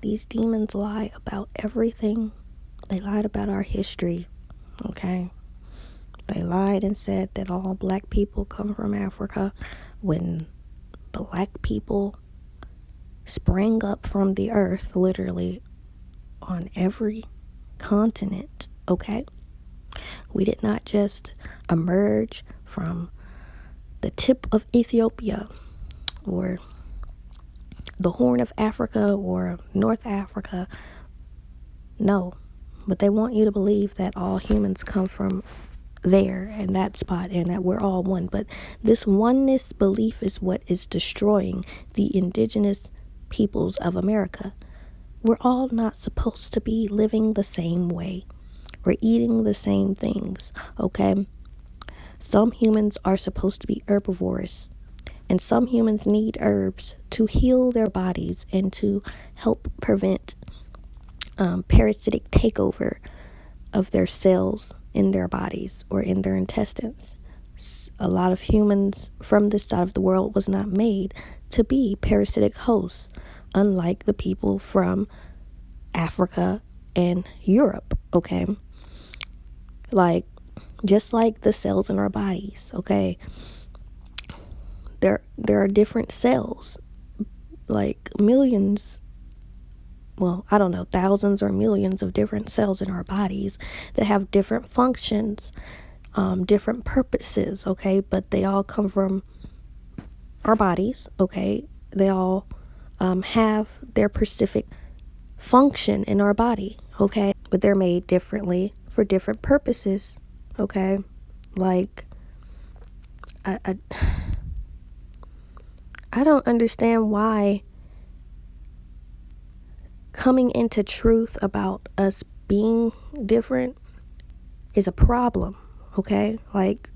These demons lie about everything. They lied about our history, okay? They lied and said that all black people come from Africa when black people sprang up from the earth, literally, on every continent, okay? We did not just emerge from the tip of Ethiopia or the Horn of Africa or North Africa. No, but they want you to believe that all humans come from there and that spot and that we're all one. But this oneness belief is what is destroying the indigenous peoples of America. We're all not supposed to be living the same way or eating the same things, okay? Some humans are supposed to be herbivorous, and some humans need herbs to heal their bodies and to help prevent parasitic takeover of their cells in their bodies or in their intestines. A lot of humans from this side of the world was not made to be parasitic hosts, unlike the people from Africa and Europe, okay? Like, just like the cells in our bodies, okay? There are different cells, like millions, well, I don't know, thousands or millions of different cells in our bodies that have different functions, different purposes, okay? But they all come from our bodies, okay? They all have their specific function in our body, okay? But they're made differently for different purposes, okay? Like, I don't understand why coming into truth about us being different is a problem, okay? Like,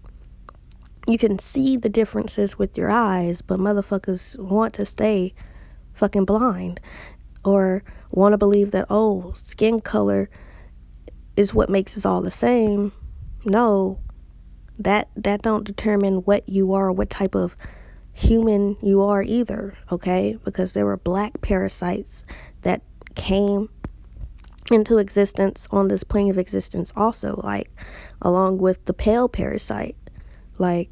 you can see the differences with your eyes, but motherfuckers want to stay fucking blind or want to believe that, oh, skin color is what makes us all the same. No, that don't determine what you are, what type of human you are either, okay? Because there were black parasites that came into existence on this plane of existence also, like, along with the pale parasite. Like,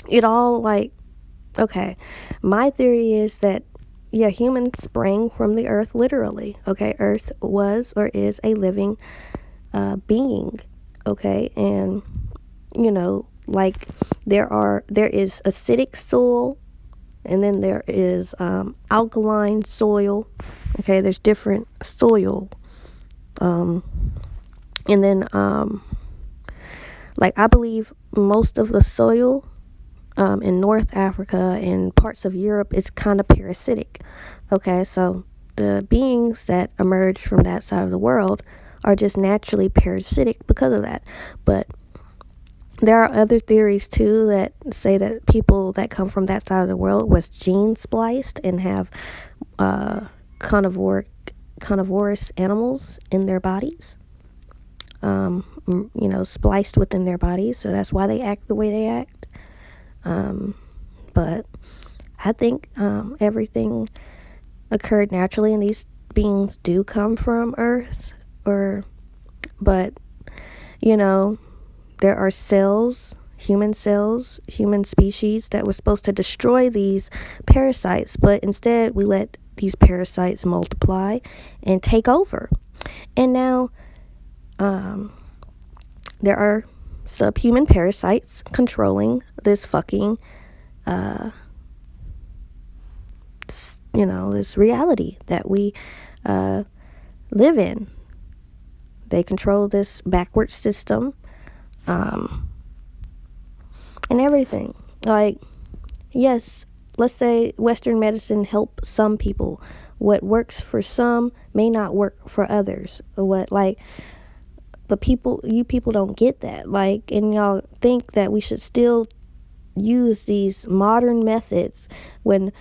it all, like, okay, my theory is that, yeah, humans sprang from the earth, literally, okay? Earth was or is a living being, okay? And, you know, like, there is acidic soil, and then there is alkaline soil, okay? There's different soil, and then like, I believe most of the soil in North Africa and parts of Europe is kind of parasitic, okay? So the beings that emerge from that side of the world are just naturally parasitic because of that. But there are other theories too that say that people that come from that side of the world was gene spliced and have carnivorous animals in their bodies, spliced within their bodies. So that's why they act the way they act. But I think everything occurred naturally, and these beings do come from Earth. But there are human species that were supposed to destroy these parasites, but instead we let these parasites multiply and take over. And now there are subhuman parasites controlling this fucking this reality that we live in. They control this backward system and everything. Like, yes, let's say Western medicine helps some people. What works for some may not work for others. You people don't get that. Like, and y'all think that we should still use these modern methods when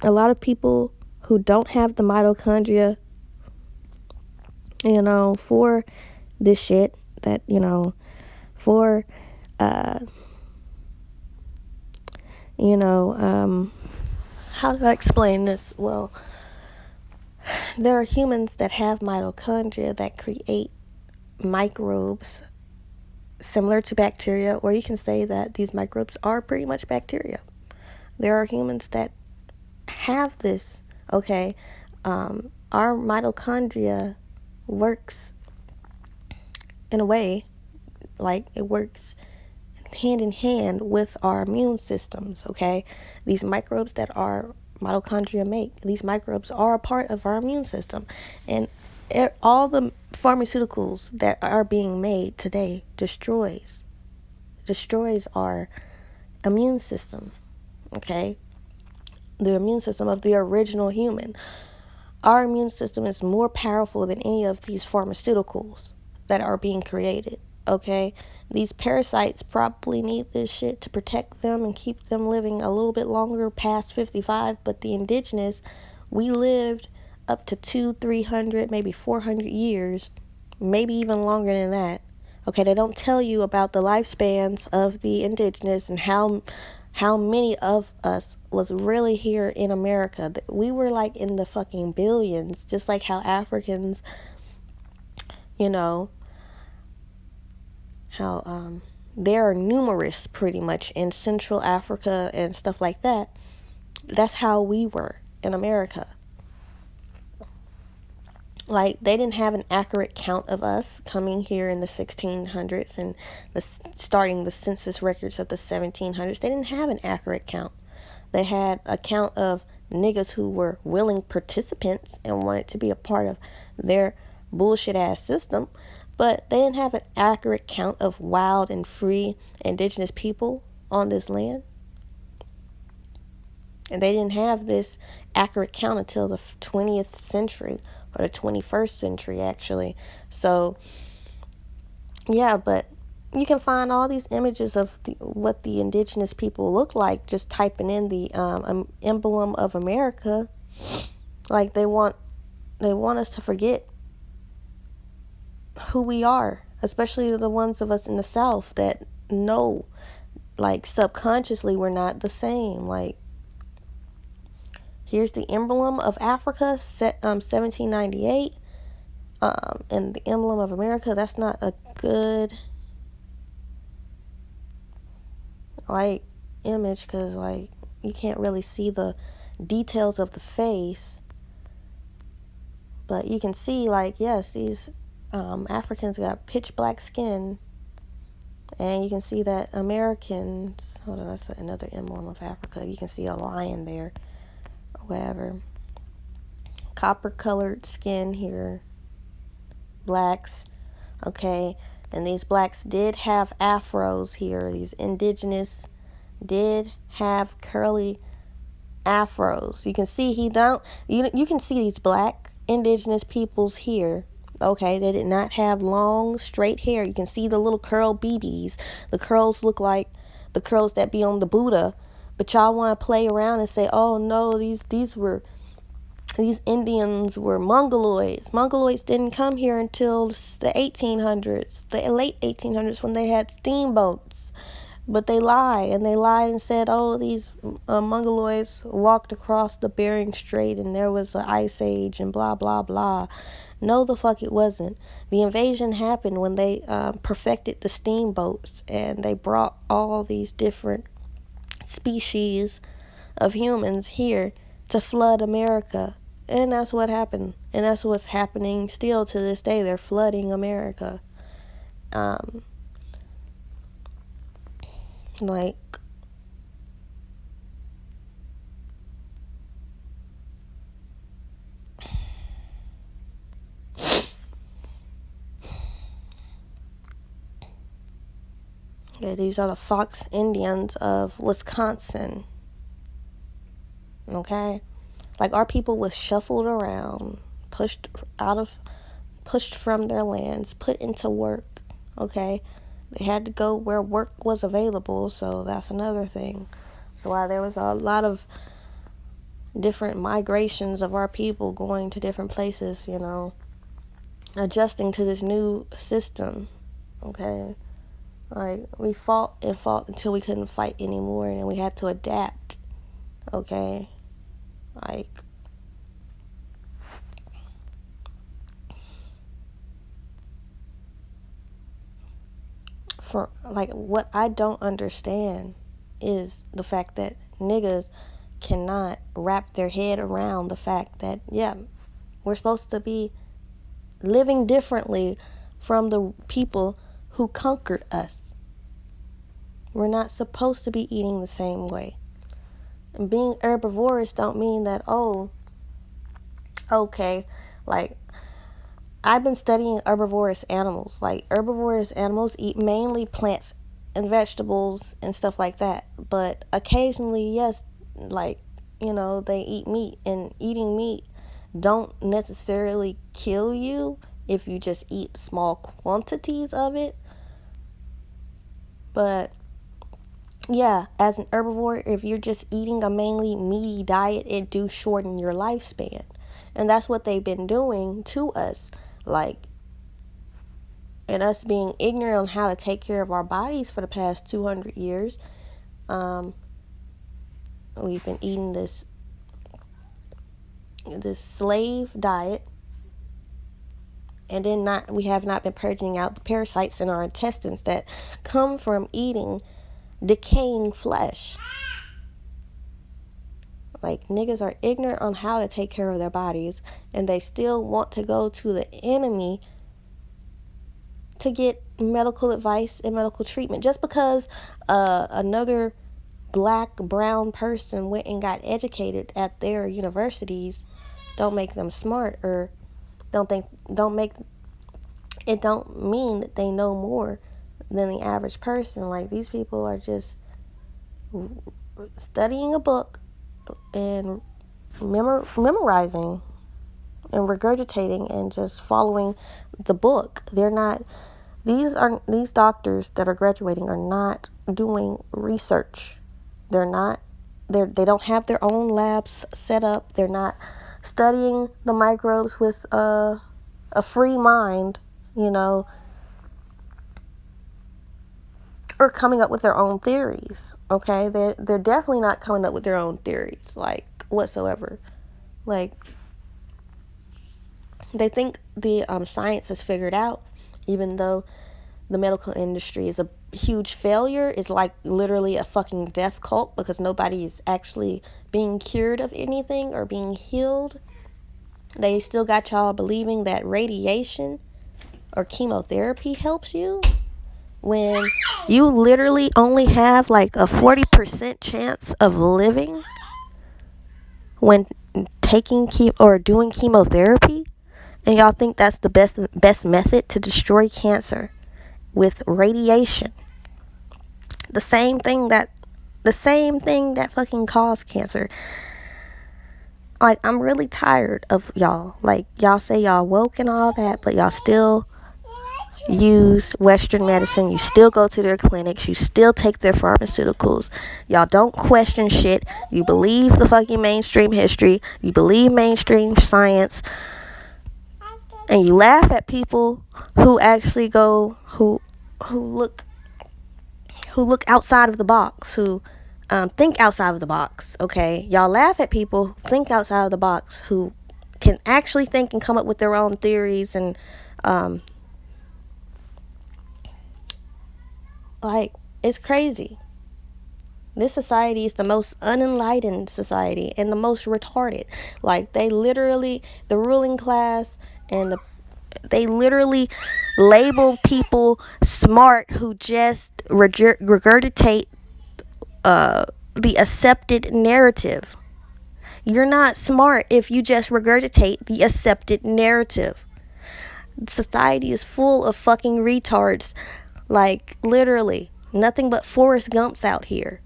a lot of people who don't have the mitochondria, for this shit, that, for, how do I explain this? Well, there are humans that have mitochondria that create microbes similar to bacteria, or you can say that these microbes are pretty much bacteria. There are humans that have this, okay? Our mitochondria works in a way, like it works hand in hand with our immune systems, okay? These microbes that our mitochondria make, these microbes are a part of our immune system. And all the pharmaceuticals that are being made today destroys our immune system, okay? The immune system of the original human. Our immune system is more powerful than any of these pharmaceuticals that are being created, okay? These parasites probably need this shit to protect them and keep them living a little bit longer past 55, but the indigenous, we lived up to 200, 300, maybe 400 years, maybe even longer than that. Okay, they don't tell you about the lifespans of the indigenous and how many of us was really here in America. We were like in the fucking billions, just like how Africans, you know, how there are numerous pretty much in Central Africa and stuff like that. That's how we were in America. Like, they didn't have an accurate count of us coming here in the 1600s and starting the census records of the 1700s. They didn't have an accurate count. They had a count of niggas who were willing participants and wanted to be a part of their bullshit ass system, but they didn't have an accurate count of wild and free indigenous people on this land. And they didn't have this accurate count until the 20th century, or the 21st century, actually. So, yeah, but you can find all these images of what the indigenous people look like just typing in the emblem of America. Like, they want us to forget who we are, especially the ones of us in the South that know, like, subconsciously we're not the same. Like, here's the emblem of Africa, 1798, and the emblem of America. That's not a good, like, image, because, like, you can't really see the details of the face, but you can see, like, yes, these Africans got pitch black skin, and you can see that Americans, hold on, that's another emblem of Africa. You can see a lion there, or whatever. Copper colored skin here, blacks, okay, and these blacks did have afros here. These indigenous did have curly afros. You can see you can see these black indigenous peoples here. Okay, they did not have long straight hair. You can see the little curl BBs. The curls look like the curls that be on the Buddha, but y'all want to play around and say, oh no, these Indians were Mongoloids. Mongoloids didn't come here until the 1800s, the late 1800s, when they had steamboats. But they lied and said, oh, these Mongoloids walked across the Bering Strait and there was an ice age and blah, blah, blah. No, the fuck it wasn't. The invasion happened when they perfected the steamboats, and they brought all these different species of humans here to flood America. And that's what happened. And that's what's happening still to this day. They're flooding America. Like, yeah, these are the Fox Indians of Wisconsin. Okay? Like, our people was shuffled around, pushed from their lands, put into work. Okay? They had to go where work was available, so that's another thing. So while there was a lot of different migrations of our people going to different places, you know, adjusting to this new system, okay? Like, we fought until we couldn't fight anymore, and we had to adapt, okay? Like, what I don't understand is the fact that niggas cannot wrap their head around the fact that, yeah, we're supposed to be living differently from the people who conquered us. We're not supposed to be eating the same way. And being herbivorous don't mean that, oh, okay, like, I've been studying herbivorous animals. Like, herbivorous animals eat mainly plants and vegetables and stuff like that. But occasionally, yes, like, they eat meat. And eating meat don't necessarily kill you if you just eat small quantities of it. But yeah, as an herbivore, if you're just eating a mainly meaty diet, it do shorten your lifespan. And that's what they've been doing to us. Like, and us being ignorant on how to take care of our bodies for the past 200 years, we've been eating this slave diet, and then we have not been purging out the parasites in our intestines that come from eating decaying flesh. Like, niggas are ignorant on how to take care of their bodies, and they still want to go to the enemy to get medical advice and medical treatment. Just because another black, brown person went and got educated at their universities don't make them smart, or don't mean that they know more than the average person. Like, these people are just studying a book and memorizing and regurgitating and just following the book. They're not, these doctors that are graduating are not doing research. They don't have their own labs set up. They're not studying the microbes with a free mind, or coming up with their own theories. Okay, they're definitely not coming up with their own theories, like, whatsoever. Like, they think the science is figured out, even though the medical industry is a huge failure. Is like literally a fucking death cult, because nobody is actually being cured of anything or being healed. They still got y'all believing that radiation or chemotherapy helps you, when you literally only have like a 40% chance of living when taking doing chemotherapy. And y'all think that's the best method to destroy cancer, with radiation. The same thing that fucking caused cancer. Like, I'm really tired of y'all. Like, y'all say y'all woke and all that, but y'all still use Western medicine. You still go to their clinics. You still take their pharmaceuticals. Y'all don't question shit. You believe the fucking mainstream history. You believe mainstream science. And you laugh at people who actually who look outside of the box, who think outside of the box. Okay, y'all laugh at people who think outside of the box, who can actually think and come up with their own theories, and like, it's crazy. This society is the most unenlightened society and the most retarded. Like, they literally, the ruling class and they literally label people smart who just regurgitate the accepted narrative. You're not smart if you just regurgitate the accepted narrative. Society is full of fucking retards. Like, literally, nothing but Forrest Gumps out here.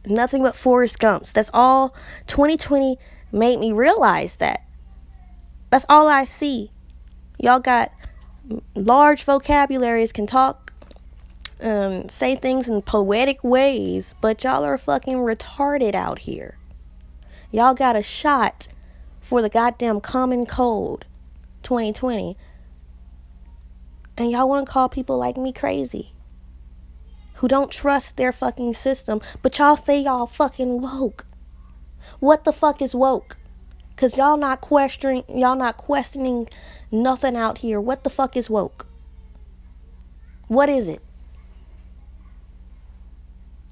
Nothing but Forrest Gumps. That's all 2020 made me realize that. That's all I see. Y'all got large vocabularies, can talk, say things in poetic ways, but y'all are fucking retarded out here. Y'all got a shot for the goddamn common cold 2020, and y'all want to call people like me crazy, who don't trust their fucking system, but y'all say y'all fucking woke. What the fuck is woke? Cause y'all not questioning nothing out here. What the fuck is woke? What is it?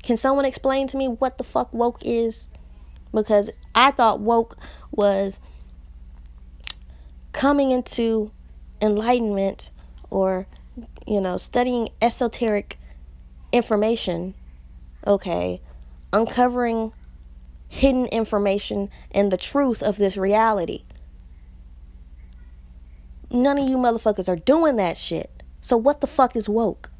Can someone explain to me what the fuck woke is? Because I thought woke was coming into enlightenment, or, studying esoteric information, okay, uncovering hidden information and the truth of this reality. None of you motherfuckers are doing that shit. So what the fuck is woke?